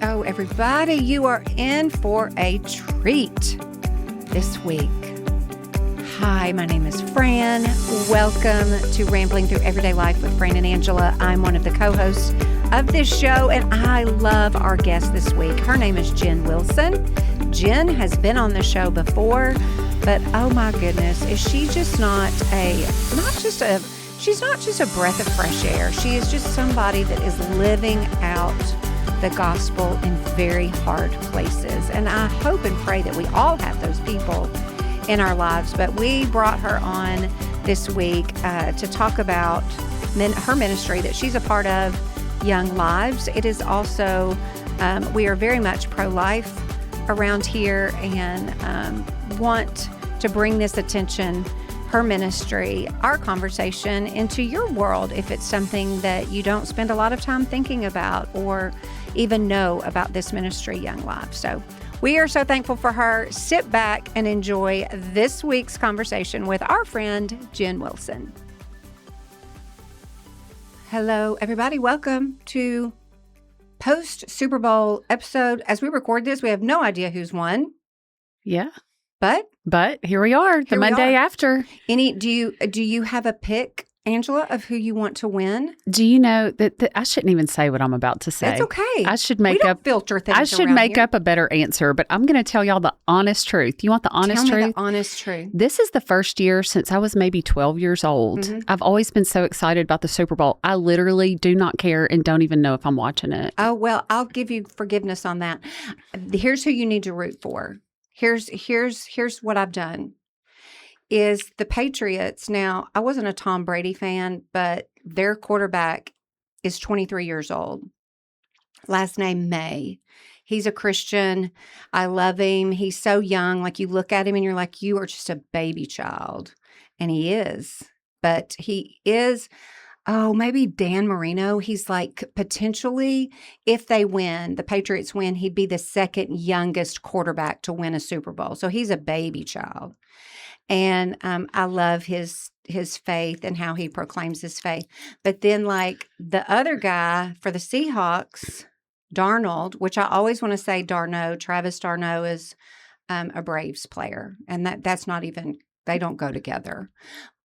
Oh, everybody, you are in for a treat this week. Hi, my name is Fran. Welcome to Rambling Through Everyday Life with Fran and Angela. I'm one of the co-hosts of this show, and I love our guest this week. Her name is Jen Wilson. Jen has been on the show before, but oh my goodness, is she just she's not just a breath of fresh air. She is just somebody that is living out the gospel in very hard places. And I hope and pray that we all have those people in our lives. But we brought her on this week to talk about her ministry that she's a part of, Young Lives. It is also, we are very much pro-life around here and want to bring this attention, her ministry, our conversation into your world if it's something that you don't spend a lot of time thinking about or even know about this ministry, Young Lives. So we are so thankful for her. Sit back and enjoy this week's conversation with our friend, Jen Wilson. Hello, everybody. Welcome to post-Super Bowl episode. As we record this, we have no idea who's won. Yeah. But here we are, the Monday after. Do you have a pick, Angela, of who you want to win? Do you know that I shouldn't even say what I'm about to say? That's okay. I should make up filter things. I should make up a better answer, but I'm going to tell y'all the honest truth. You want the honest truth? Tell me the honest truth. This is the first year since I was maybe 12 years old. Mm-hmm. I've always been so excited about the Super Bowl. I literally do not care and don't even know if I'm watching it. Oh, well, I'll give you forgiveness on that. Here's who you need to root for. Here's what I've done. Is the Patriots. Now, I wasn't a Tom Brady fan, but their quarterback is 23 years old. Last name May. He's a Christian. I love him. He's so young. Like, you look at him and you're like, you are just a baby child. And he is. But he is, maybe Dan Marino. He's like, potentially, if they win, the Patriots win, he'd be the second youngest quarterback to win a Super Bowl. So he's a baby child. And I love his faith and how he proclaims his faith. But then, like, the other guy for the Seahawks, Darnold, which I always want to say Travis Darno is a Braves player. And that's not even, they don't go together.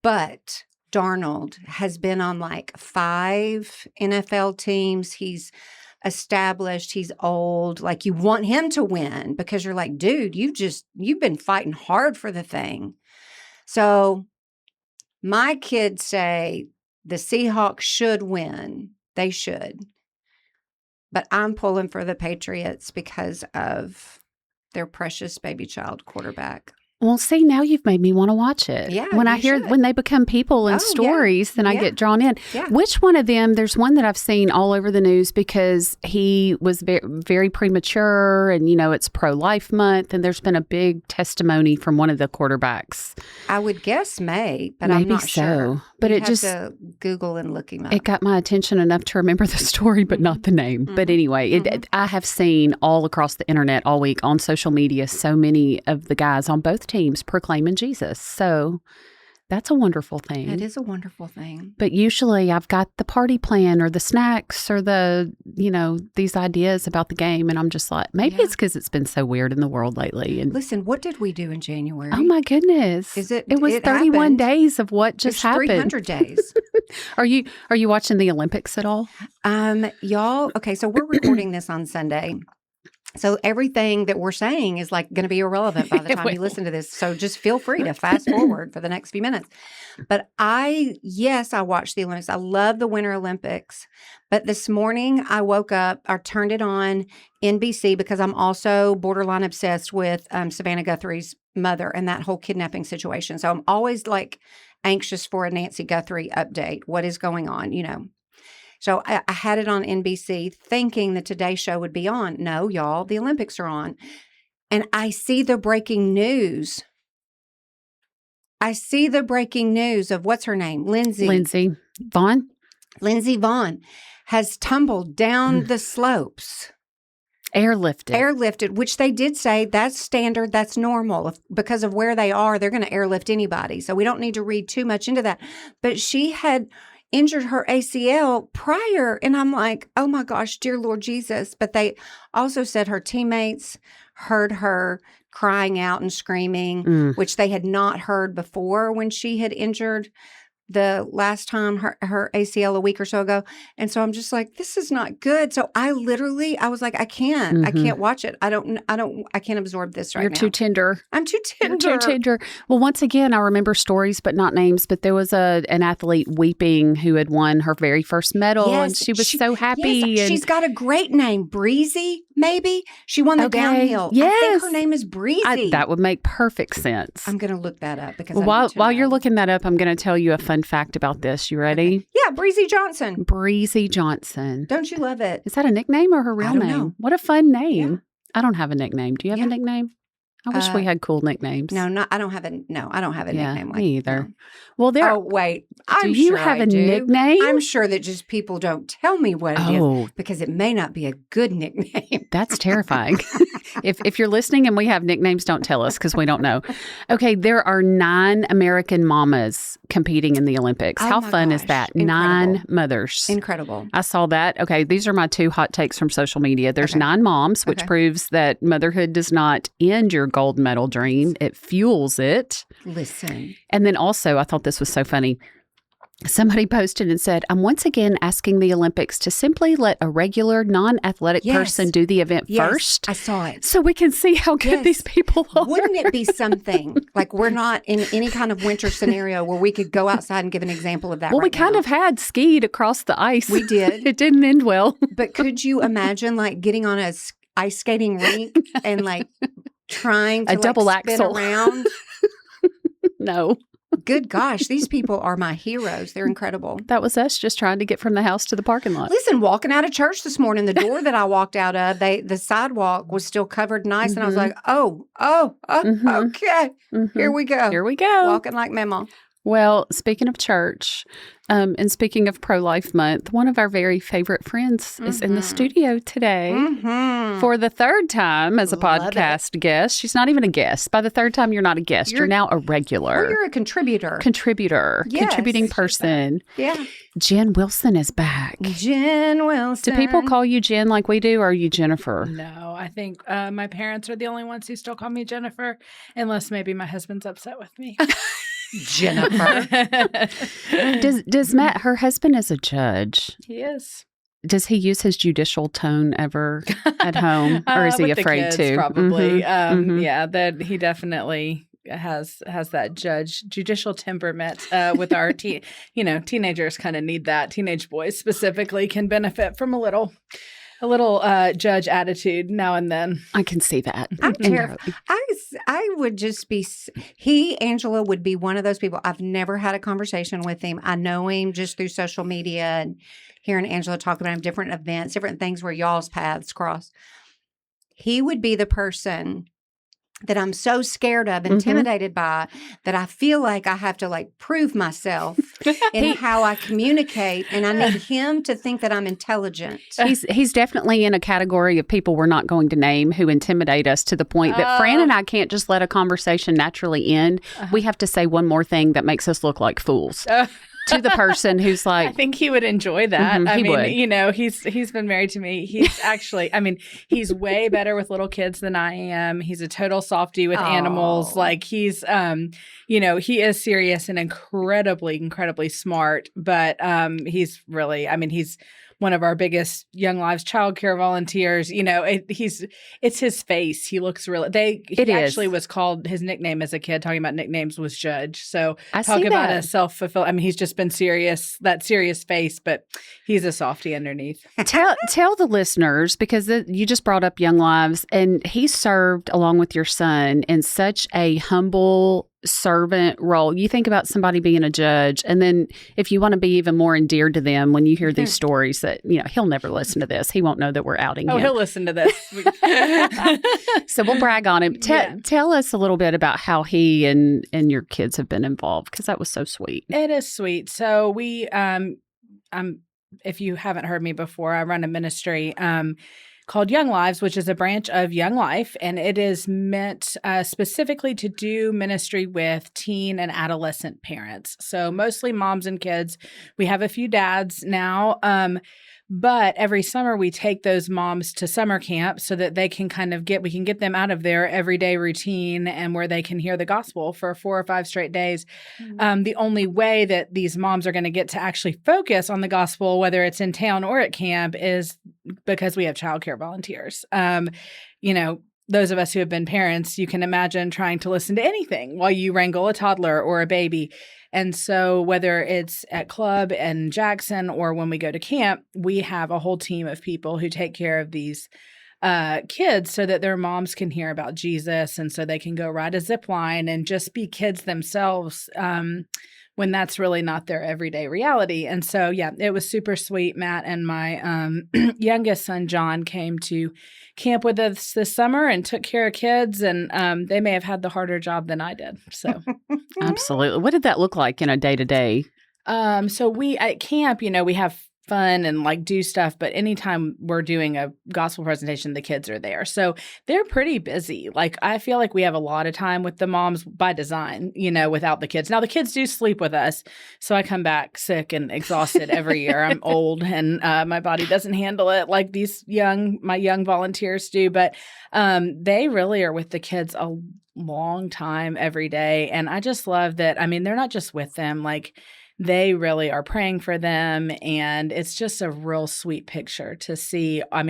But Darnold has been on like 5 NFL teams. He's established. He's old. Like, you want him to win because you're like, dude, you've been fighting hard for the thing. So my kids say the Seahawks should win. They should. But I'm pulling for the Patriots because of their precious baby child quarterback. Well, see, now you've made me want to watch it. Yeah, when they become people and stories, then I get drawn in. Yeah. Which one of them? There's one that I've seen all over the news because he was very, very premature, and it's pro-life month, and there's been a big testimony from one of the quarterbacks. I would guess May, but maybe I'm not sure. But You'd have to Google and look him up. It got my attention enough to remember the story, but not the name. Mm-hmm. But anyway, I have seen all across the internet all week on social media so many of the guys on both teams proclaiming Jesus. So that's a wonderful thing. It is a wonderful thing. But usually I've got the party plan or the snacks or these ideas about the game. And I'm just like, maybe it's because it's been so weird in the world lately. And listen, what did we do in January? Oh my goodness. It was 31 happened. Days of what just happened. 300 days. Are you watching the Olympics at all? Y'all, okay, so we're recording this on Sunday. So everything that we're saying is like going to be irrelevant by the time you listen to this. So just feel free to fast forward for the next few minutes. But I watched the Olympics. I love the Winter Olympics. But this morning I woke up, I turned it on NBC because I'm also borderline obsessed with Savannah Guthrie's mother and that whole kidnapping situation. So I'm always like anxious for a Nancy Guthrie update. What is going on, So I had it on NBC thinking the Today Show would be on. No, y'all, the Olympics are on. And I see the breaking news. Of what's her name? Lindsey Vonn. Lindsey Vonn has tumbled down the slopes. Airlifted, which they did say that's standard, that's normal. Because of where they are, they're going to airlift anybody. So we don't need to read too much into that. But she had... injured her ACL prior. And I'm like, oh my gosh, dear Lord Jesus. But they also said her teammates heard her crying out and screaming, which they had not heard before when she had injured the last time her ACL a week or so ago. And so I'm just like, this is not good. So I was like, I can't watch it. I can't absorb this right now. You're too tender. I'm too tender. You're too tender. Well, once again, I remember stories, but not names, but there was an athlete weeping who had won her very first medal and she was so happy. Yes, and she's got a great name. Breezy, maybe. She won the downhill. Yes. I think her name is Breezy. that would make perfect sense. I'm going to look that up because while you're looking that up, I'm going to tell you a fun fact about this. You ready? Okay. Yeah, Breezy Johnson. Breezy Johnson. Don't you love it? Is that a nickname or her real name? Know. What a fun name. Yeah. I don't have a nickname. Do you have a nickname? I wish we had cool nicknames. No, I don't have a nickname like me either. No. Well, oh wait, do you have a nickname? I'm sure that just people don't tell me what it is because it may not be a good nickname. That's terrifying. If you're listening and we have nicknames, don't tell us because we don't know. Okay, there are 9 American mamas competing in the Olympics. How fun is that? Incredible. 9 mothers. Incredible. I saw that. Okay, these are my 2 hot takes from social media. There's 9 moms, which proves that motherhood does not end your gold medal dream. It fuels it. Listen. And then also, I thought this was so funny. Somebody posted and said, I'm once again asking the Olympics to simply let a regular, non-athletic person do the event first. I saw it. So we can see how good these people are. Wouldn't it be something like we're not in any kind of winter scenario where we could go outside and give an example of that? Well, we kind of had skied across the ice. We did. It didn't end well. But could you imagine like getting on a ice skating rink and like trying to double spin axel around? No. Good gosh, these people are my heroes. They're incredible. That was us just trying to get from the house to the parking lot. Listen, walking out of church this morning, the door that I walked out of, the sidewalk was still covered nice. And I was like, okay, here we go. Here we go. Walking like Mama. Well, speaking of church, and speaking of Pro-Life Month, one of our very favorite friends is in the studio today for the 3rd time as a podcast guest. She's not even a guest. By the 3rd time, you're not a guest. You're now a regular. Or you're a contributor. Yes. Contributing person. Yeah. Jen Wilson is back. Jen Wilson. Do people call you Jen like we do, or are you Jennifer? No, I think my parents are the only ones who still call me Jennifer, unless maybe my husband's upset with me. Jennifer. Does Matt, her husband is a judge. He is. Does he use his judicial tone ever at home, or is he with afraid the kids, to? Probably. Yeah, that he definitely has that judicial temperament with our teenagers kind of need that. Teenage boys specifically can benefit from a little judge attitude now and then. I can see that. I'm terrified. I would just be, Angela would be one of those people. I've never had a conversation with him. I know him just through social media and hearing Angela talk about him, different events, different things where y'all's paths cross. He would be the person that I'm so scared of, intimidated by, that I feel like I have to like prove myself in how I communicate, and I need him to think that I'm intelligent. He's definitely in a category of people we're not going to name who intimidate us to the point that Fran and I can't just let a conversation naturally end. We have to say one more thing that makes us look like fools. To the person who's like, I think he would enjoy that. I mean, would. He's been married to me. He's actually, he's way better with little kids than I am. He's a total softie with animals. Like he's, he is serious and incredibly smart. But he's really, he's one of our biggest Young Lives childcare volunteers. It's his face. He looks really. Actually was called, his nickname as a kid. Talking about nicknames was Judge. So talk about a self-fulfilled. He's just been serious, that serious face, but he's a softie underneath. Tell the listeners, because you just brought up Young Lives, and he served along with your son in such a humble servant role. You think about somebody being a judge, and then if you want to be even more endeared to them, when you hear these stories that, he'll never listen to this. He won't know that we're outing him. He'll listen to this. So we'll brag on him. Tell us a little bit about how he and your kids have been involved, because that was so sweet. It is sweet. So we, if you haven't heard me before, I run a ministry called Young Lives, which is a branch of Young Life, and it is meant specifically to do ministry with teen and adolescent parents. So mostly moms and kids. We have a few dads now. But every summer we take those moms to summer camp so that they can we can get them out of their everyday routine and where they can hear the gospel for 4 or 5 straight days. The only way that these moms are going to get to actually focus on the gospel, whether it's in town or at camp, is because we have childcare volunteers. Those of us who have been parents, you can imagine trying to listen to anything while you wrangle a toddler or a baby. And so whether it's at club and Jackson or when we go to camp, we have a whole team of people who take care of these kids so that their moms can hear about Jesus and so they can go ride a zip line and just be kids themselves when that's really not their everyday reality. And so, yeah, it was super sweet. Matt and my youngest son, John, came to camp with us this summer and took care of kids. And they may have had the harder job than I did. So Absolutely. What did that look like in a day-to-day? So we at camp, we have fun and do stuff, but anytime we're doing a gospel presentation, the kids are there. So they're pretty busy. I feel like we have a lot of time with the moms by design, without the kids. Now the kids do sleep with us. So I come back sick and exhausted every year. I'm old and my body doesn't handle it like my young volunteers do. But they really are with the kids a long time every day. And I just love that. They're not just with them, they really are praying for them. And it's just a real sweet picture to see. I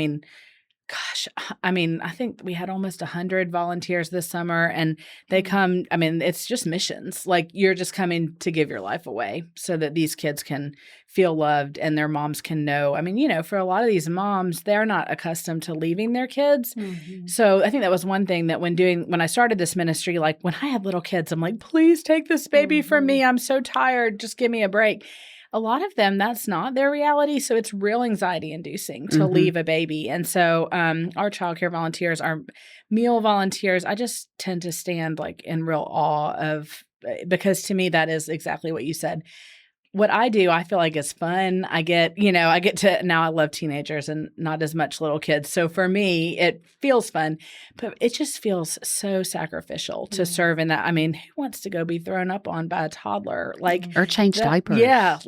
think we had almost 100 volunteers this summer and they come, it's just missions. You're just coming to give your life away so that these kids can feel loved and their moms can know. For a lot of these moms, they're not accustomed to leaving their kids. Mm-hmm. So I think that was one thing that when I started this ministry, when I had little kids, I'm like, please take this baby from me. I'm so tired. Just give me a break. A lot of them, that's not their reality. So it's real anxiety inducing to leave a baby. And so our childcare volunteers, our meal volunteers, I just tend to stand in real awe of, because to me, that is exactly what you said. What I do, I feel like is fun. I get to, now I love teenagers and not as much little kids. So for me, it feels fun, but it just feels so sacrificial to serve in that. Who wants to go be thrown up on by a toddler? Or change diapers. Yeah.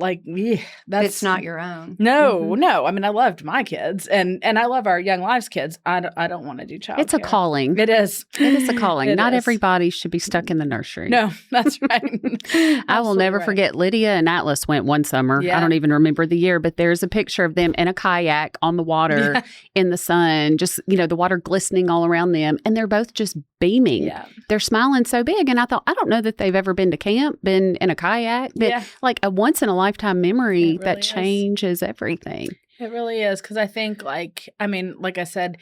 That's it's not your own. No. I loved my kids and I love our Young Lives kids. I don't want to do childcare. It's a calling. It is. It is a calling. Not is. Everybody should be stuck in the nursery. No, that's right. I will never forget Lydia and Atlas went one summer. Yeah. I don't even remember the year, but there's a picture of them in a kayak on the water in the sun, just, the water glistening all around them. And they're both just beaming. Yeah. They're smiling so big. And I thought, I don't know that they've ever been to camp, been in a kayak, but a once in a lifetime memory really that changes everything. It really is. Because I think like I said,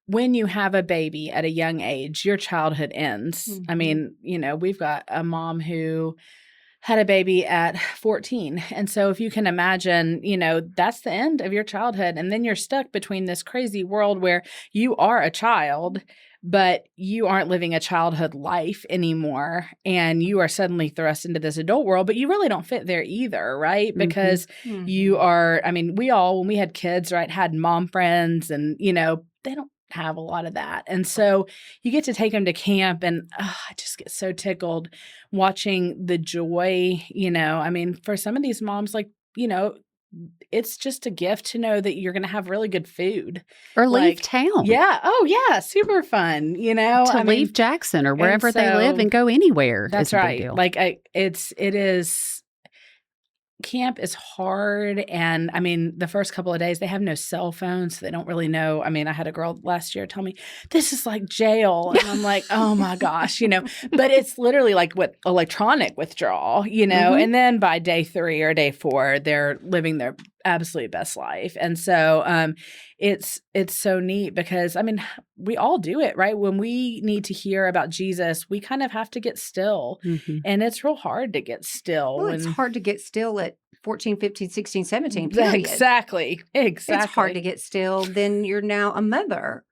when you have a baby at a young age, your childhood ends. Mm-hmm. We've got a mom who had a baby at 14. And so if you can imagine, that's the end of your childhood. And then you're stuck between this crazy world where you are a child, but you aren't living a childhood life anymore. And you are suddenly thrust into this adult world, but you really don't fit there either, right? Because you are, we all, when we had kids, right, had mom friends and, they don't have a lot of that. And so you get to take them to camp and I just get so tickled watching the joy, for some of these moms, it's just a gift to know that you're going to have really good food. Or leave town. Yeah. Oh, yeah. Super fun, To leave Jackson or wherever they live and go anywhere. That's right. It is. Camp is hard. And the first couple of days, they have no cell phones. So they don't really know. I had a girl last year tell me, this is like jail. And I'm like, oh my gosh, but it's literally what electronic withdrawal, and then by day 3 or day 4, they're living their absolute best life. And so it's so neat because we all do it, right? When we need to hear about Jesus, we kind of have to get still. Mm-hmm. And it's real hard to get still. Well, it's hard to get still at 14, 15, 16, 17, period. Exactly. It's hard to get still. Then you're now a mother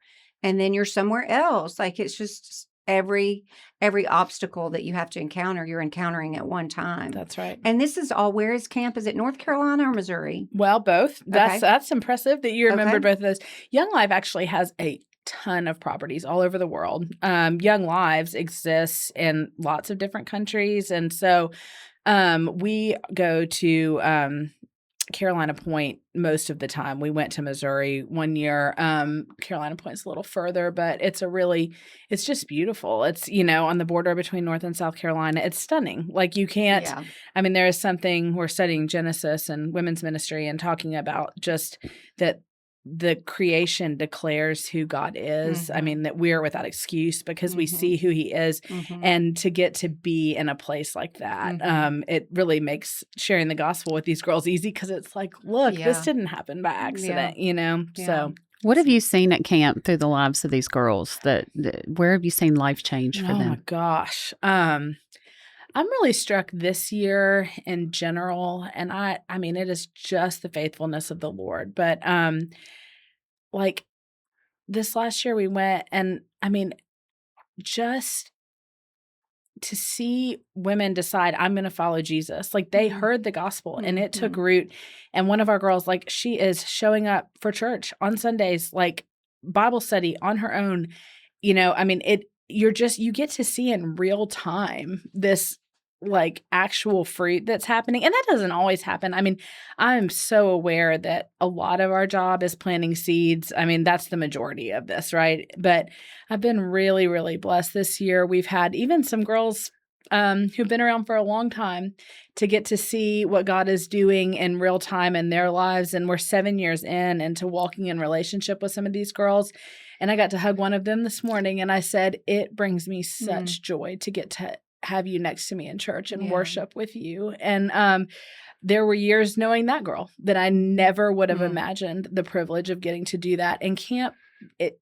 and then you're somewhere else. It's just every obstacle that you have to encounter, you're encountering at one time. That's right. And this is all, where is camp? Is it North Carolina or Missouri? Well, both. Okay. That's impressive that you remembered Okay. both of those. Young Life actually has a ton of properties all over the world. Young Lives exists in lots of different countries, and so we go to Carolina Point most of the time. We went to Missouri one year. Carolina Point's a little further, but it's just beautiful. It's, on the border between North and South Carolina. It's stunning. Like you can't, Yeah. I mean, there is something, we're studying Genesis and women's ministry and talking about just that the creation declares who God is. I mean, that we're without excuse because we see who he is. And to get to be in a place like that, it really makes sharing the gospel with these girls easy because it's like, look, this didn't happen by accident, Yeah. So What have you seen at camp through the lives of these girls? Where have you seen life change for oh my them? gosh. I'm really struck this year in general, and I mean, it is just the faithfulness of the Lord. But like this last year we went, and I mean, just to see women decide I'm going to follow Jesus. Like they heard the gospel and it took root. And one of our girls, like she is showing up for church on Sundays, like Bible study on her own. I mean, you get to see in real time this like actual fruit that's happening. And that doesn't always happen. I mean, I'm so aware that a lot of our job is planting seeds. I mean, that's the majority of this, right? But I've been really, really blessed this year. We've had even some girls who've been around for a long time to get to see what God is doing in real time in their lives. And we're 7 years in into walking in relationship with some of these girls. And I got to hug one of them this morning and I said, it brings me such joy to get to have you next to me in church and worship with you. And there were years knowing that girl that I never would have imagined the privilege of getting to do that. And camp,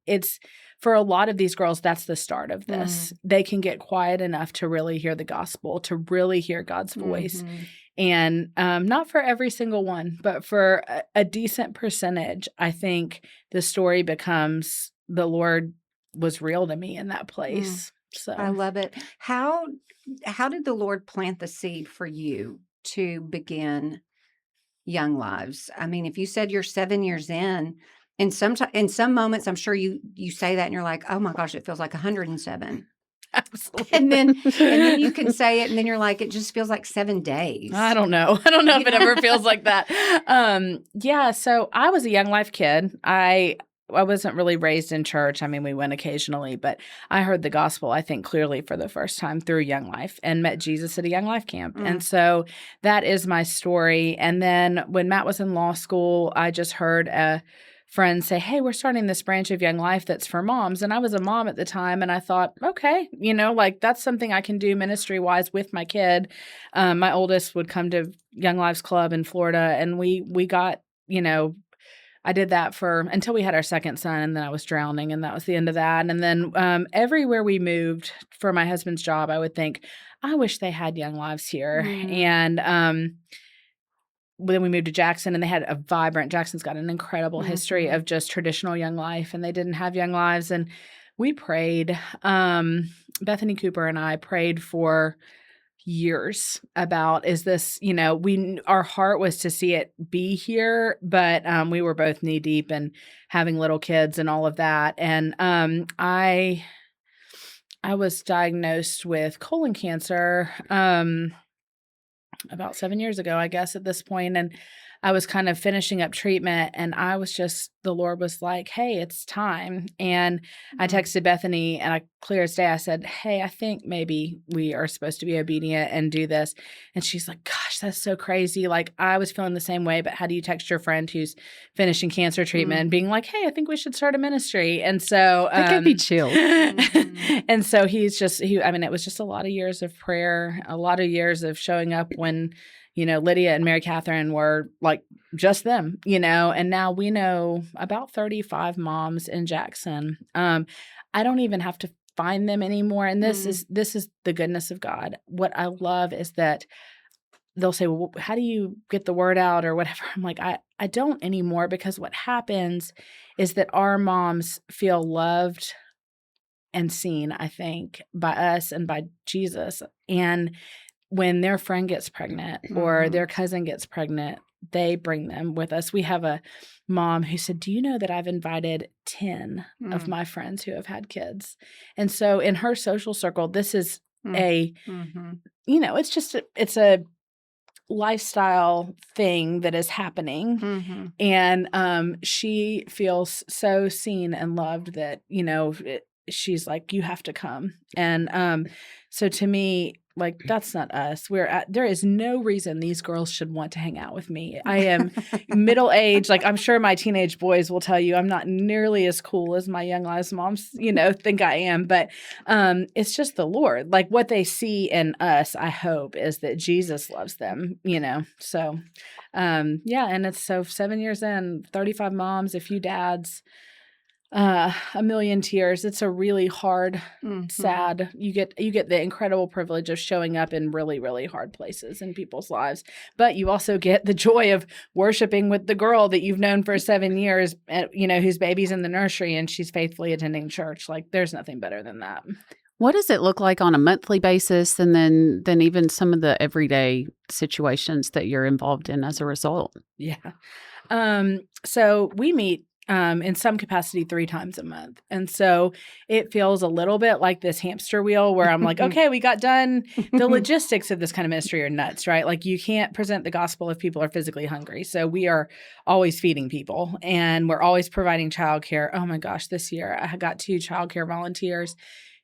it's for a lot of these girls, that's the start of this. They can get quiet enough to really hear the gospel, to really hear God's voice. And not for every single one, but for a decent percentage, I think the story becomes the Lord was real to me in that place. So I love it. How did the Lord plant the seed for you to begin Young Lives? I mean, if you said you're 7 years in some moments, I'm sure you say that and you're like, oh my gosh, it feels like 107. absolutely. And then you can say it and then you're like, it just feels like 7 days. I don't know if it ever feels like that. Yeah. So I was a Young Life kid. I wasn't really raised in church. I mean, we went occasionally, but I heard the gospel, I think, clearly for the first time through Young Life and met Jesus at a Young Life camp. And so that is my story. And then when Matt was in law school, I just heard a friend say, hey, we're starting this branch of Young Life that's for moms. And I was a mom at the time. And I thought, okay, like that's something I can do ministry-wise with my kid. My oldest would come to Young Lives Club in Florida. And we got, I did that until we had our second son, and then I was drowning, and that was the end of that. And then everywhere we moved for my husband's job, I would think, I wish they had Young Lives here. And then we moved to Jackson, and they had Jackson's got an incredible history of just traditional Young Life, and they didn't have Young Lives. And we prayed, Bethany Cooper and I prayed for years about, is this, our heart was to see it be here, but we were both knee deep in having little kids and all of that. And I was diagnosed with colon cancer about 7 years ago, I guess, at this point. And I was kind of finishing up treatment, and the Lord was like, hey, it's time. And I texted Bethany, and clear as day, I said, hey, I think maybe we are supposed to be obedient and do this. And she's like, gosh, that's so crazy. Like, I was feeling the same way, but how do you text your friend who's finishing cancer treatment and being like, hey, I think we should start a ministry? And so That could be chill. And so it was just a lot of years of prayer, a lot of years of showing up when Lydia and Mary Catherine were like just them, and now we know about 35 moms in Jackson. I don't even have to find them anymore. And this is the goodness of God. What I love is that they'll say, well, how do you get the word out or whatever? I'm like, I don't anymore, because what happens is that our moms feel loved and seen, I think, by us and by Jesus. And when their friend gets pregnant or their cousin gets pregnant, they bring them with us. We have a mom who said, do you know that I've invited 10 of my friends who have had kids? And so in her social circle, this is it's a lifestyle thing that is happening. And she feels so seen and loved that, she's like, you have to come. And so to me, like, that's not us. There is no reason these girls should want to hang out with me. I am middle age. Like, I'm sure my teenage boys will tell you I'm not nearly as cool as my Young Lives moms, think I am. But it's just the Lord. Like, what they see in us, I hope, is that Jesus loves them, So, and it's so 7 years in, 35 moms, a few dads, a million tears. It's a really hard, sad. You get the incredible privilege of showing up in really, really hard places in people's lives, but you also get the joy of worshiping with the girl that you've known for 7 years, whose baby's in the nursery and she's faithfully attending church. Like, there's nothing better than that. What does it look like on a monthly basis, and then even some of the everyday situations that you're involved in as a result? Yeah. So we meet in some capacity 3 times a month. And so it feels a little bit like this hamster wheel where I'm like, okay, we got done. The logistics of this kind of ministry are nuts, right? Like, you can't present the gospel if people are physically hungry. So we are always feeding people, and we're always providing childcare. Oh my gosh, this year I got 2 childcare volunteers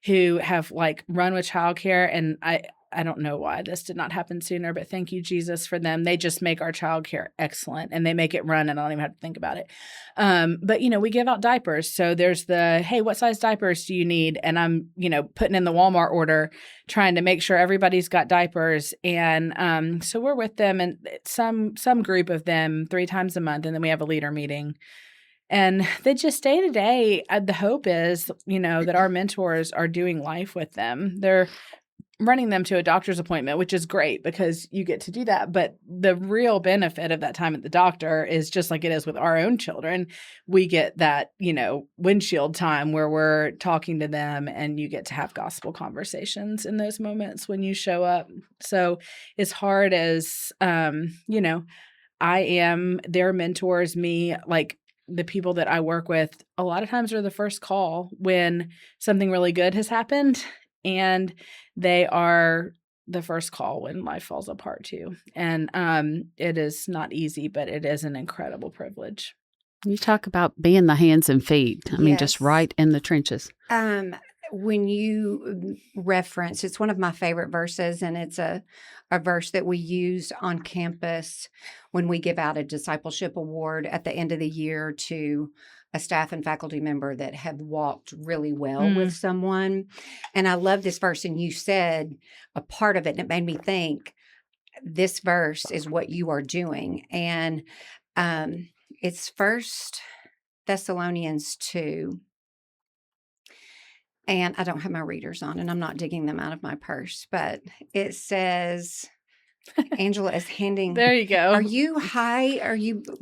who have run with childcare, and I don't know why this did not happen sooner, but thank you, Jesus, for them. They just make our childcare excellent, and they make it run, and I don't even have to think about it. But, we give out diapers. So there's hey, what size diapers do you need? And I'm, putting in the Walmart order, trying to make sure everybody's got diapers. And so we're with them, and some group of them 3 times a month, and then we have a leader meeting. And they just day to day, the hope is, that our mentors are doing life with them. They're running them to a doctor's appointment, which is great because you get to do that. But the real benefit of that time at the doctor is just like it is with our own children. We get that, windshield time where we're talking to them, and you get to have gospel conversations in those moments when you show up. So as hard as, I am their mentors, the people that I work with a lot of times are the first call when something really good has happened, and they are the first call when life falls apart too. And it is not easy, but it is an incredible privilege. You talk about being the hands and feet. I mean, just right in the trenches. When you reference, it's one of my favorite verses, and it's a verse that we use on campus when we give out a discipleship award at the end of the year to a staff and faculty member that have walked really well with someone. And I love this verse, and you said a part of it, and it made me think, this verse is what you are doing. And it's 1 Thessalonians 2. And I don't have my readers on, and I'm not digging them out of my purse, but it says, Angela is handing. There you go. Are you high?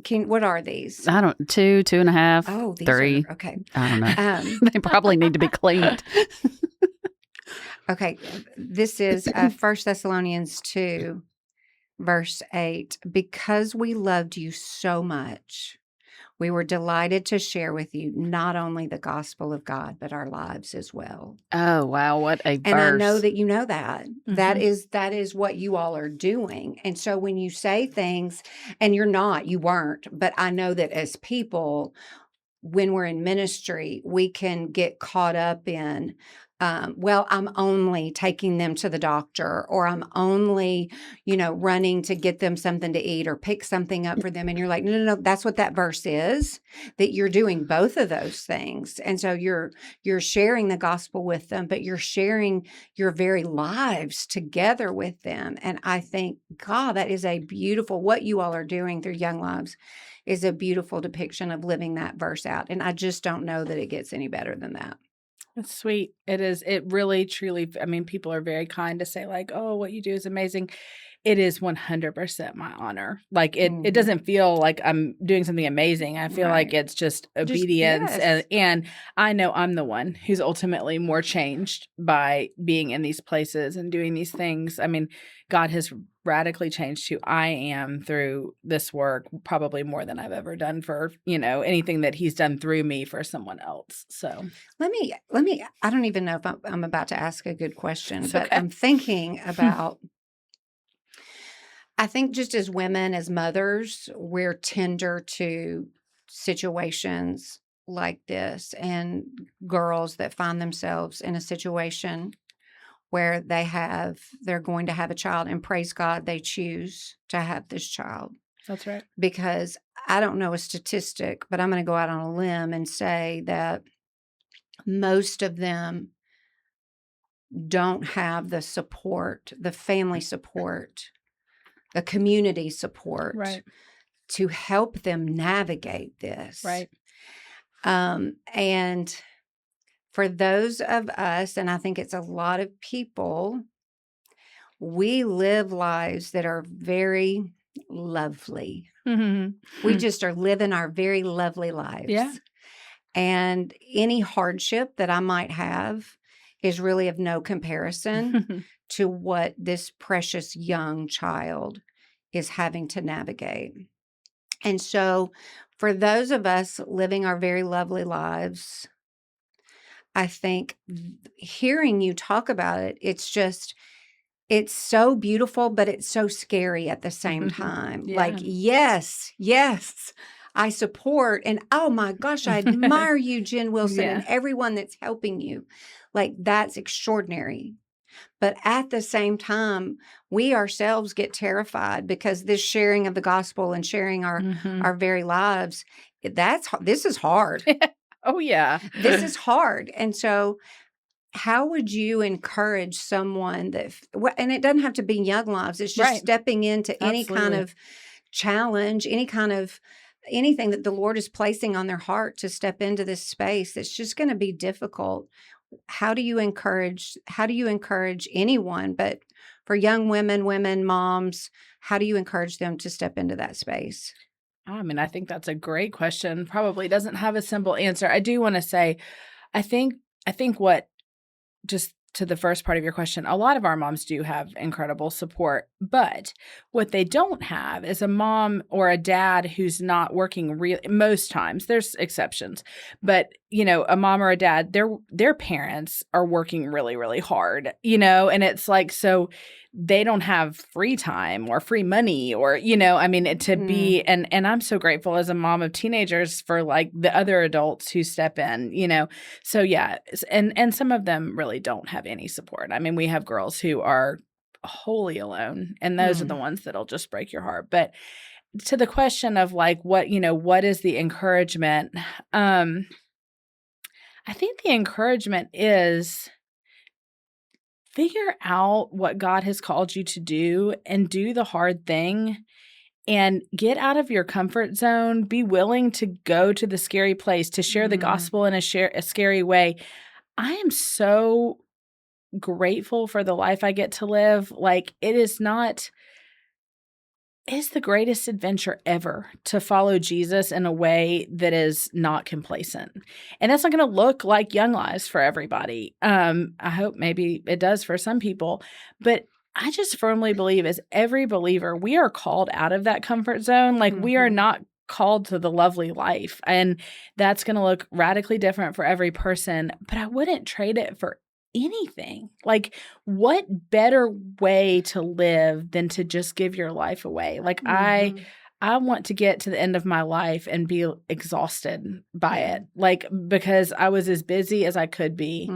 What are these? I don't, 2, 2.5, Oh, these 3. are, okay. I don't know. They probably need to be cleaned. Okay. This is 1 Thessalonians 2, verse 8. Because we loved you so much, we were delighted to share with you not only the gospel of God, but our lives as well. Oh, wow. What a verse. And I know that you know that. Mm-hmm. That is what you all are doing. And so when you say things, and you weren't, but I know that as people, when we're in ministry, we can get caught up in, I'm only taking them to the doctor, or I'm only, running to get them something to eat or pick something up for them. And you're like, no, that's what that verse is, that you're doing both of those things. And so you're sharing the gospel with them, but you're sharing your very lives together with them. And I think, God, that is a beautiful, what you all are doing through Young Lives is a beautiful depiction of living that verse out. And I just don't know that it gets any better than that. That's sweet. It is. It really, truly, people are very kind to say oh, what you do is amazing. it is 100% my honor. Like it doesn't feel like I'm doing something amazing. I feel like it's just obedience. And I know I'm the one who's ultimately more changed by being in these places and doing these things. I mean, God has radically changed who I am through this work, probably more than I've ever done for, anything that he's done through me for someone else. So let me, I don't even know if I'm about to ask a good question, but okay. I'm thinking about, I think just as women, as mothers, we're tender to situations like this, and girls that find themselves in a situation where they're going to have a child, and praise God, they choose to have this child. That's right. Because I don't know a statistic, but I'm going to go out on a limb and say that most of them don't have the support, the family support, the community support to help them navigate this. Right. And for those of us, and I think it's a lot of people, we live lives that are very lovely. Mm-hmm. We just are living our very lovely lives. Yeah. And any hardship that I might have is really of no comparison to what this precious young child is having to navigate. And so for those of us living our very lovely lives, I think hearing you talk about it, it's so beautiful, but it's so scary at the same time. Yeah. Like, yes, I support. And oh my gosh, I admire you, Jen Wilson, and everyone that's helping you. Like, that's extraordinary. But at the same time, we ourselves get terrified because this sharing of the gospel and sharing our very lives, this is hard. Oh, yeah. This is hard. And so how would you encourage someone and it doesn't have to be young lives, it's just stepping into any kind of challenge, anything that the Lord is placing on their heart to step into this space that's just going to be difficult. How do you encourage anyone, but for young women, moms, how do you encourage them to step into that space? I mean, I think that's a great question. Probably doesn't have a simple answer. I do want to say, I think what, just to the first part of your question, a lot of our moms do have incredible support, but what they don't have is a mom or a dad who's not working most times. There's exceptions, but a mom or a dad, their parents are working really, really hard, and it's like, so they don't have free time or free money or, to be, and I'm so grateful as a mom of teenagers for like the other adults who step in, so yeah. And some of them really don't have any support. I mean, we have girls who are wholly alone, and those are the ones that'll just break your heart. But to the question of like, what is the encouragement? I think the encouragement is figure out what God has called you to do and do the hard thing and get out of your comfort zone. Be willing to go to the scary place, to share the gospel in a scary way. I am so grateful for the life I get to live. Like, it's the greatest adventure ever to follow Jesus in a way that is not complacent. And that's not going to look like young lives for everybody. I hope maybe it does for some people, but I just firmly believe as every believer, we are called out of that comfort zone. Like we are not called to the lovely life, and that's going to look radically different for every person, but I wouldn't trade it for anything. Like, what better way to live than to just give your life away? Like I want to get to the end of my life and be exhausted by it, like, because I was as busy as I could be.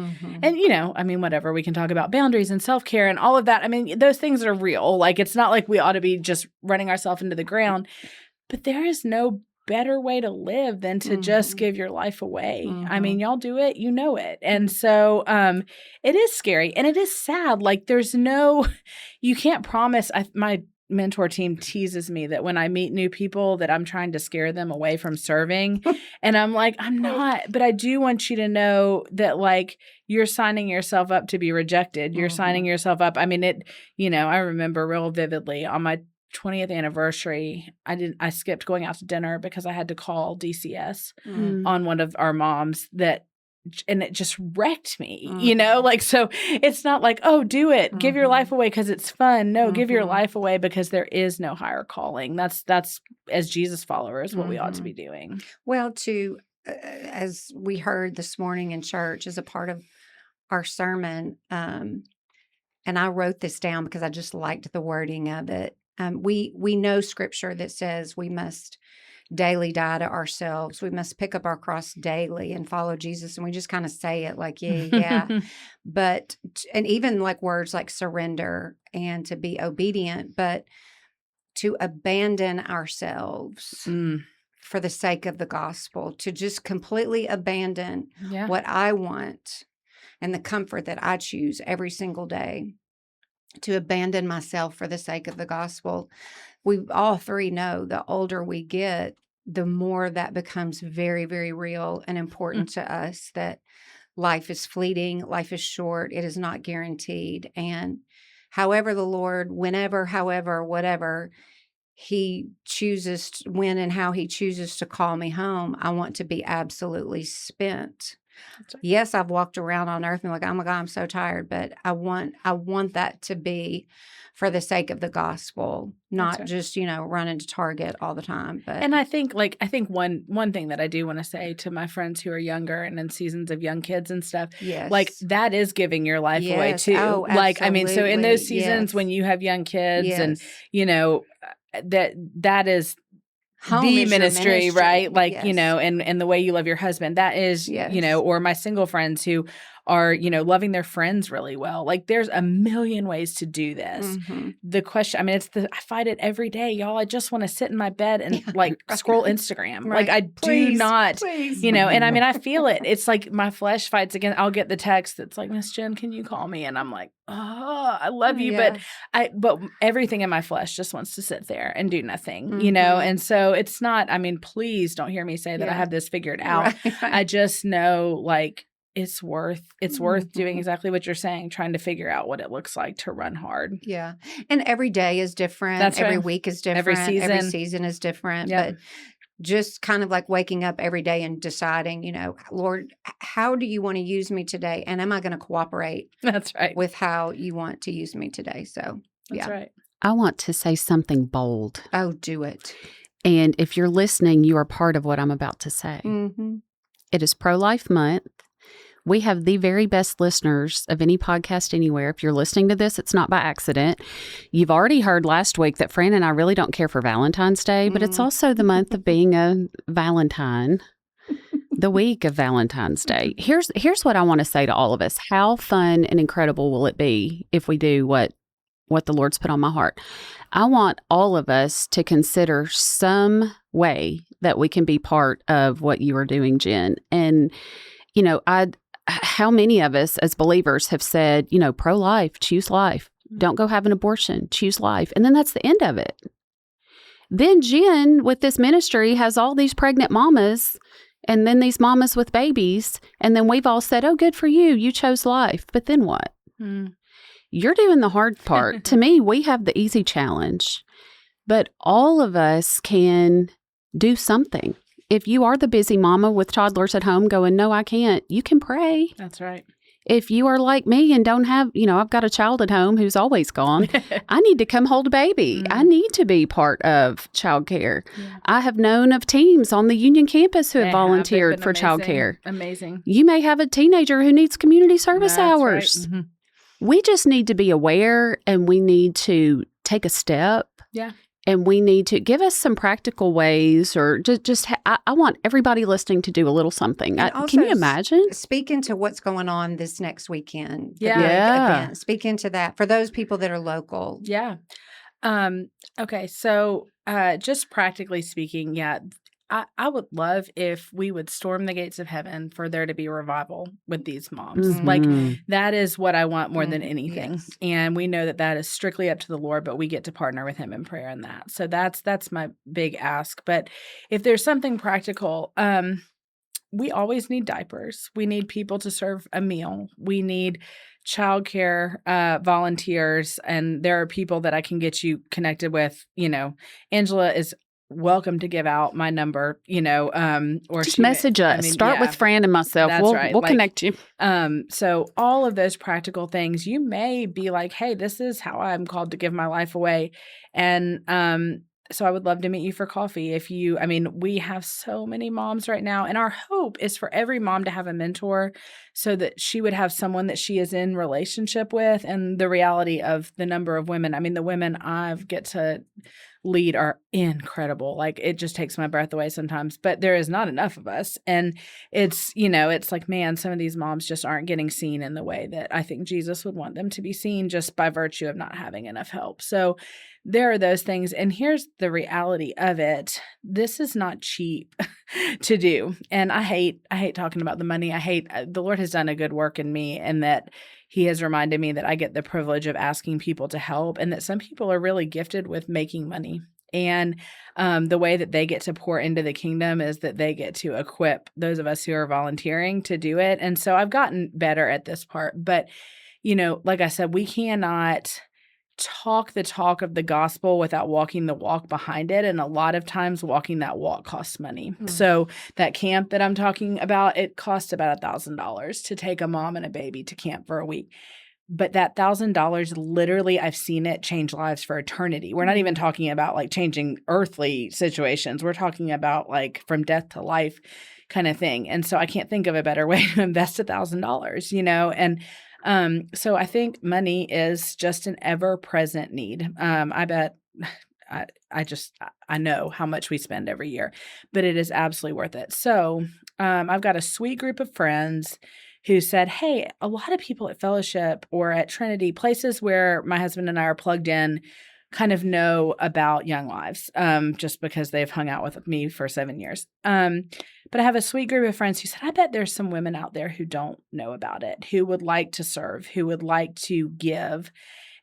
And, whatever, we can talk about boundaries and self-care and all of that. I mean, those things are real. Like, it's not like we ought to be just running ourselves into the ground, but there is no better way to live than to just give your life away. I mean, y'all do it, you know it. And so it is scary and it is sad. Like, you can't promise. My mentor team teases me that when I meet new people that I'm trying to scare them away from serving. And I'm like, I'm not, but I do want you to know that like you're signing yourself up to be rejected. You're signing yourself up. I mean, I remember real vividly on my 20th anniversary, I skipped going out to dinner because I had to call DCS on one of our moms and it just wrecked me, like, so it's not like, oh, do it, give your life away because it's fun. No, give your life away because there is no higher calling. That's as Jesus followers, what we ought to be doing. Well, as we heard this morning in church as a part of our sermon, and I wrote this down because I just liked the wording of it. We know scripture that says we must daily die to ourselves. We must pick up our cross daily and follow Jesus. And we just kind of say it like, yeah. But, and even like words like surrender and to be obedient, but to abandon ourselves for the sake of the gospel, to just completely abandon what I want and the comfort that I choose every single day, to abandon myself for the sake of the gospel. We all three know the older we get, the more that becomes very, very real and important to us, that life is fleeting, life is short, it is not guaranteed. And however the Lord, whenever, however, whatever he chooses, when and how he chooses to call me home, I want to be absolutely spent. Right. Yes, I've walked around on earth and like, oh my God, I'm so tired. But I want that to be for the sake of the gospel, not just, running to Target all the time. But and I think one thing that I do want to say to my friends who are younger and in seasons of young kids and stuff, like that is giving your life away too. Oh, like, I mean, so in those seasons when you have young kids and, that is home the is ministry, right? Like, and the way you love your husband, that is, or my single friends who are, loving their friends really well. Like there's a million ways to do this. The question, I mean, I fight it every day, y'all. I just want to sit in my bed and scroll Instagram. Right. Like I do not, and I mean, I feel it. It's like my flesh fights against, I'll get the text that's like, Miss Jen, can you call me? And I'm like, oh, I love you. But everything in my flesh just wants to sit there and do nothing, And so it's not, I mean, please don't hear me say that I have this figured out. Right. I just know like, it's worth doing exactly what you're saying, trying to figure out what it looks like to run hard. Yeah. And every day is different. That's every right. week is different. Every season is different. Yep. But just kind of like waking up every day and deciding, Lord, how do you want to use me today? And am I going to cooperate That's right. with how you want to use me today? So, That's right. I want to say something bold. Oh, do it. And if you're listening, you are part of what I'm about to say. It is Pro-Life Month. We have the very best listeners of any podcast anywhere. If you're listening to this, it's not by accident. You've already heard last week that Fran and I really don't care for Valentine's Day, but it's also the month of being a Valentine, the week of Valentine's Day. Here's what I want to say to all of us. How fun and incredible will it be if we do what the Lord's put on my heart? I want all of us to consider some way that we can be part of what you are doing, Jen. And, how many of us as believers have said, pro-life, choose life. Don't go have an abortion, choose life. And then that's the end of it. Then Jen, with this ministry, has all these pregnant mamas and then these mamas with babies. And then we've all said, oh, good for you. You chose life. But then what? You're doing the hard part. To me, we have the easy challenge. But all of us can do something. If you are the busy mama with toddlers at home going, no, I can't, you can pray. That's right. If you are like me and don't have, I've got a child at home who's always gone, I need to come hold a baby. I need to be part of childcare. Yeah. I have known of teams on the Union campus who have volunteered for childcare. Amazing. You may have a teenager who needs community service hours. Right. We just need to be aware and we need to take a step. Yeah. And we need to give us some practical ways, or I want everybody listening to do a little something. Can you imagine? Speak into what's going on this next weekend. Yeah. Speak into that for those people that are local. Yeah. Okay. So just practically speaking, I would love if we would storm the gates of heaven for there to be revival with these moms. Mhm. Like, that is what I want more than anything. Yes. And we know that that is strictly up to the Lord, but we get to partner with him in prayer in that. So that's my big ask. But if there's something practical, we always need diapers. We need people to serve a meal. We need childcare volunteers, and there are people that I can get you connected with. Angela is welcome to give out my number. Or Just she may- message us. I mean, Start yeah, with Fran and myself. that's We'll right. we'll Like, connect you. So all of those practical things, you may be like, hey, this is how I'm called to give my life away. And so I would love to meet you for coffee. We have so many moms right now, and our hope is for every mom to have a mentor so that she would have someone that she is in relationship with. And the reality of the number of women, the women I've get to lead are incredible. Like, it just takes my breath away sometimes, but there is not enough of us. And it's like, man, some of these moms just aren't getting seen in the way that I think Jesus would want them to be seen, just by virtue of not having enough help. So there are those things. And here's the reality of it. This is not cheap to do. And I hate talking about the money. The Lord has done a good work in me, and that he has reminded me that I get the privilege of asking people to help, and that some people are really gifted with making money. And the way that they get to pour into the kingdom is that they get to equip those of us who are volunteering to do it. And so I've gotten better at this part. But, like I said, we cannot talk the talk of the gospel without walking the walk behind it. And a lot of times walking that walk costs money. So that camp that I'm talking about, it costs about $1,000 to take a mom and a baby to camp for a week. But that $1,000, literally, I've seen it change lives for eternity. We're not even talking about like changing earthly situations. We're talking about like from death to life kind of thing. And so I can't think of a better way to invest $1,000, and so I think money is just an ever-present need. I bet I know how much we spend every year, but it is absolutely worth it. So I've got a sweet group of friends who said, hey, a lot of people at Fellowship or at Trinity, places where my husband and I are plugged in, kind of know about Young Lives, just because they've hung out with me for 7 years. But I have a sweet group of friends who said, I bet there's some women out there who don't know about it, who would like to serve, who would like to give.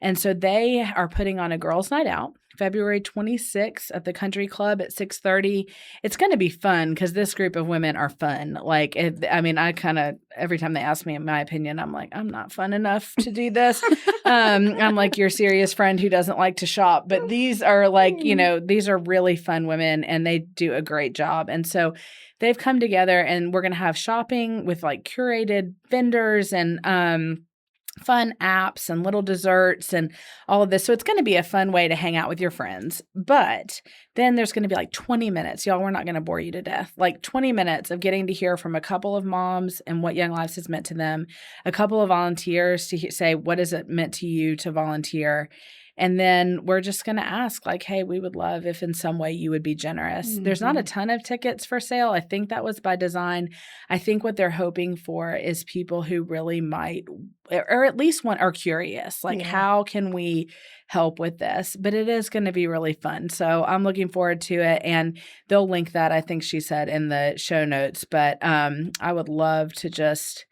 And so they are putting on a girls' night out, February 26th at the Country Club at 6:30. It's going to be fun because this group of women are fun. Like, I kind of, every time they ask me my opinion, I'm like, I'm not fun enough to do this. I'm like your serious friend who doesn't like to shop. But these are like, these are really fun women, and they do a great job. And so they've come together, and we're going to have shopping with like curated vendors and fun apps and little desserts and all of this. So it's going to be a fun way to hang out with your friends. But then there's going to be like 20 minutes. Y'all, we're not going to bore you to death. Like 20 minutes of getting to hear from a couple of moms and what Young Lives has meant to them, a couple of volunteers to say, what has it meant to you to volunteer? And then we're just going to ask, like, hey, we would love if in some way you would be generous. Mm-hmm. There's not a ton of tickets for sale. I think that was by design. I think what they're hoping for is people who really might, or at least are curious, like, how can we help with this? But it is going to be really fun. So I'm looking forward to it. And they'll link that, I think she said, in the show notes. But I would love to just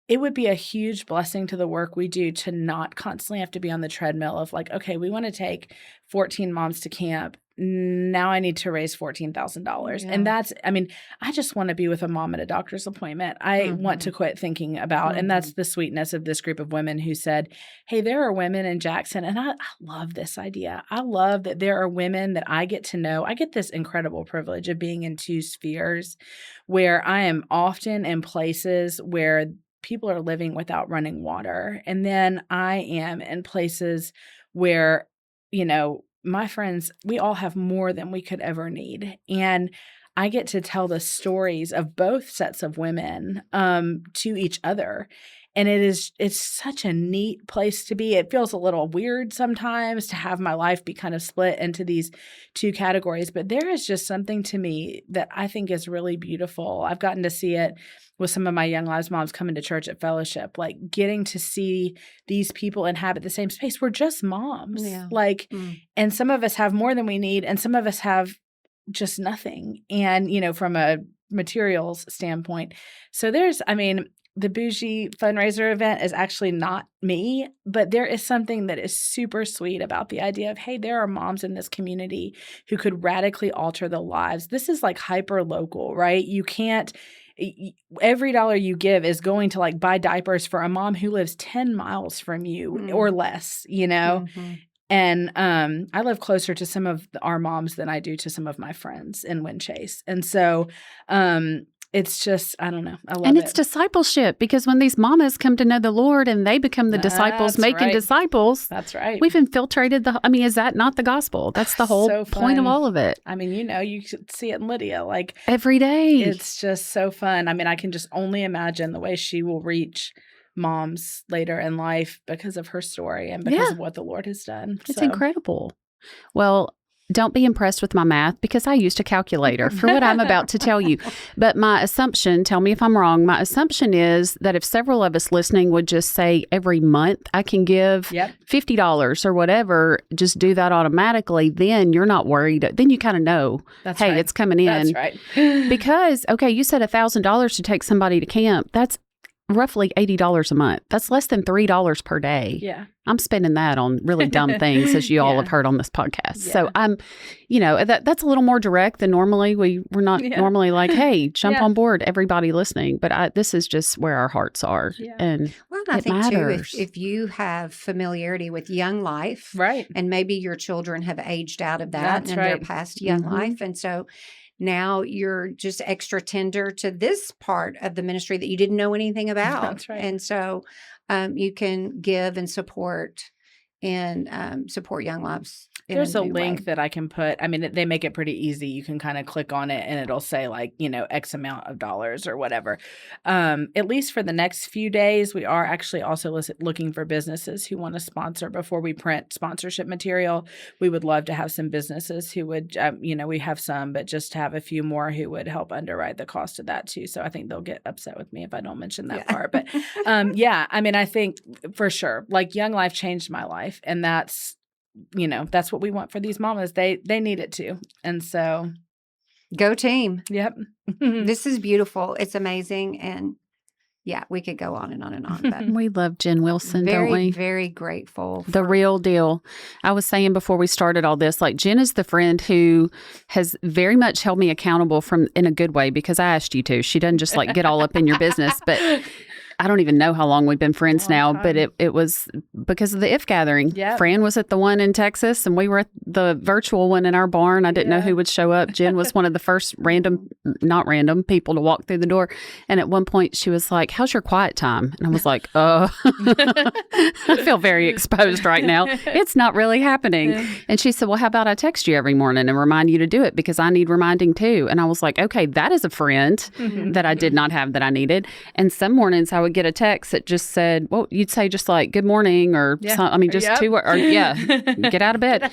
it would be a huge blessing to the work we do to not constantly have to be on the treadmill of like, okay, we want to take 14 moms to camp. Now I need to raise $14,000. And that's, I just want to be with a mom at a doctor's appointment. I want to quit thinking about, and that's the sweetness of this group of women who said, hey, there are women in Jackson. And I love this idea. I love that there are women that I get to know. I get this incredible privilege of being in two spheres where I am often in places where people are living without running water. And then I am in places where, my friends, we all have more than we could ever need. And I get to tell the stories of both sets of women to each other. And it's such a neat place to be. It feels a little weird sometimes to have my life be kind of split into these two categories, but there is just something to me that I think is really beautiful. I've gotten to see it with some of my Young Lives moms coming to church at Fellowship, like getting to see these people inhabit the same space. We're just moms. And some of us have more than we need, and some of us have just nothing. And, from a materials standpoint. So the bougie fundraiser event is actually not me, but there is something that is super sweet about the idea of, hey, there are moms in this community who could radically alter the lives. This is like hyper local, right? You can't, every dollar you give is going to like buy diapers for a mom who lives 10 miles from you or less, Mm-hmm. And I live closer to some of our moms than I do to some of my friends in Windchase. And so it's just, I don't know. I love it. And it's discipleship, because when these mamas come to know the Lord and they become the disciples making disciples. That's right. We've infiltrated is that not the gospel? That's the whole point of all of it. You could see it in Lydia, like every day. It's just so fun. I can just only imagine the way she will reach moms later in life because of her story and because of what the Lord has done. It's incredible. Well, don't be impressed with my math, because I used a calculator for what I'm about to tell you. But my assumption, tell me if I'm wrong, my assumption is that if several of us listening would just say every month I can give $50 or whatever, just do that automatically, then you're not worried. Then you kind of know, it's coming in. That's right. Because, you said $1,000 to take somebody to camp. That's roughly $80 a month. That's less than $3 per day. Yeah. I'm spending that on really dumb things, as you all have heard on this podcast. Yeah. So I'm, that's a little more direct than normally. We're not normally like, hey, jump on board, everybody listening. But this is just where our hearts are. Yeah. And I think matters. too, if you have familiarity with Young Life, right, and maybe your children have aged out of that and they're past Young Life, and so now you're just extra tender to this part of the ministry that you didn't know anything about. That's right. And so you can give and support Young Lives. There's a link that I can put. They make it pretty easy. You can kind of click on it and it'll say X amount of dollars or whatever. At least for the next few days, we are actually also looking for businesses who want to sponsor before we print sponsorship material. We would love to have some businesses who would, we have some, but just to have a few more who would help underwrite the cost of that too. So I think they'll get upset with me if I don't mention that part. But I think for sure, like Young Life changed my life, and that's what we want for these mamas. They need it too. And so go team. Yep. This is beautiful. It's amazing. And we could go on and on and on. But we love Jen Wilson, don't we? Very grateful. The real deal. I was saying before we started all this, like Jen is the friend who has very much held me accountable in a good way, because I asked you to. She doesn't just like get all up in your business, but I don't even know how long we've been friends now, but it was because of the IF gathering. Yep. Fran was at the one in Texas, and we were at the virtual one in our barn. I didn't know who would show up. Jen was one of the first not random people to walk through the door. And at one point she was like, "How's your quiet time?" And I was like, I feel very exposed right now. It's not really happening. And she said, "Well, how about I text you every morning and remind you to do it, because I need reminding too." And I was like, okay, that is a friend that I did not have that I needed. And some mornings I would get a text that just said, well, you'd say just like, "Good morning," or get out of bed.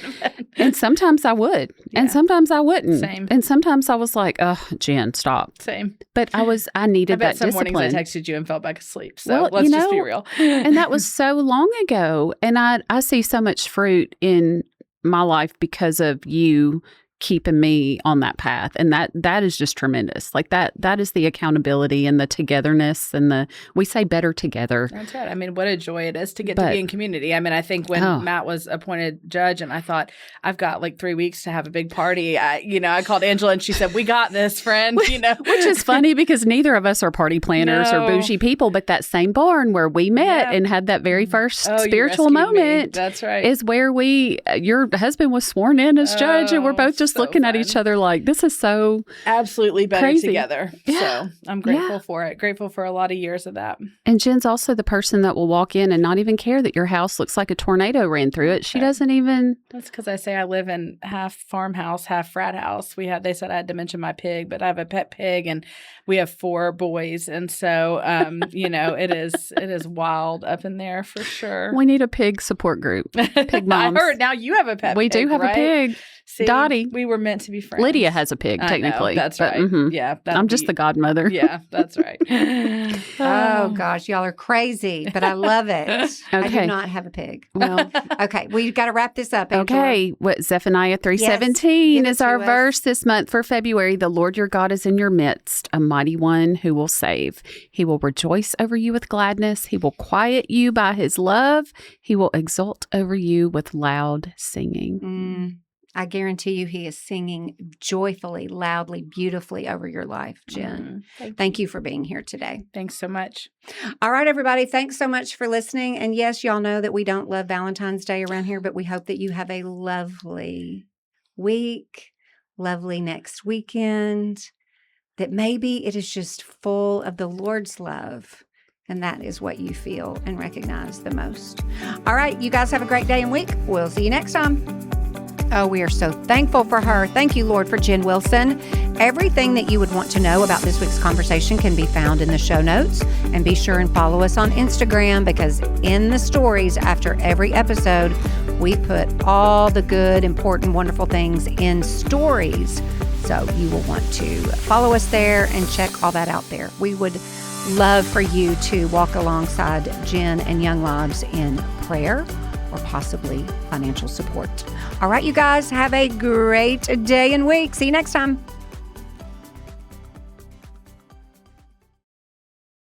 And sometimes I would, and sometimes I wouldn't. Same. And sometimes I was like, "Oh, Jen, stop." Same. But I needed that some discipline. Mornings I texted you and felt back asleep. So let's just be real. And that was so long ago. And I see so much fruit in my life because of you keeping me on that path. And that is just tremendous. Like that is the accountability and the togetherness and we say better together. That's right. What a joy it is to get to be in community. I think when Matt was appointed judge and I thought, I've got like 3 weeks to have a big party. I called Angela and she said, "We got this, friend," Which is funny because neither of us are party planners or bougie people, but that same barn where we met and had that very first spiritual moment. That's right. Is where your husband was sworn in as judge, and we're both just looking at each other like, this is so absolutely better crazy together. So I'm grateful for it. Grateful for a lot of years of that. And Jen's also the person that will walk in and not even care that your house looks like a tornado ran through it. She doesn't even. That's because I say I live in half farmhouse, half frat house. They said I had to mention my pig, but I have a pet pig and we have 4 boys. And so, it is wild up in there for sure. We need a pig support group. Pig moms. I heard now you have a pet pig. We do have a pig. See, Dottie. we were meant to be friends. Lydia has a pig, I know, technically. that's but, right. Yeah. I'm just the godmother. Yeah, that's right. Oh gosh, y'all are crazy, but I love it. I do Okay. not have a pig. No. Okay, we've got to wrap this up. Angela. Okay, what Zephaniah give 3:17 it is to our us. verse this month for February. The Lord your God is in your midst, a mighty one who will save. He will rejoice over you with gladness. He will quiet you by his love. He will exult over you with loud singing. I guarantee you he is singing joyfully, loudly, beautifully over your life, Jen. Thank you for being here today. Thanks so much. All right, everybody. Thanks so much for listening. And yes, y'all know that we don't love Valentine's Day around here, but we hope that you have a lovely week, lovely next weekend, that maybe it is just full of the Lord's love. And that is what you feel and recognize the most. All right, you guys have a great day and week. We'll see you next time. Oh, we are so thankful for her. Thank you, Lord, for Jen Wilson. Everything that you would want to know about this week's conversation can be found in the show notes. And be sure and follow us on Instagram, because in the stories after every episode, we put all the good, important, wonderful things in stories. So you will want to follow us there and check all that out there. We would love for you to walk alongside Jen and Young Lives in prayer or possibly financial support. All right, you guys, have a great day and week. See you next time.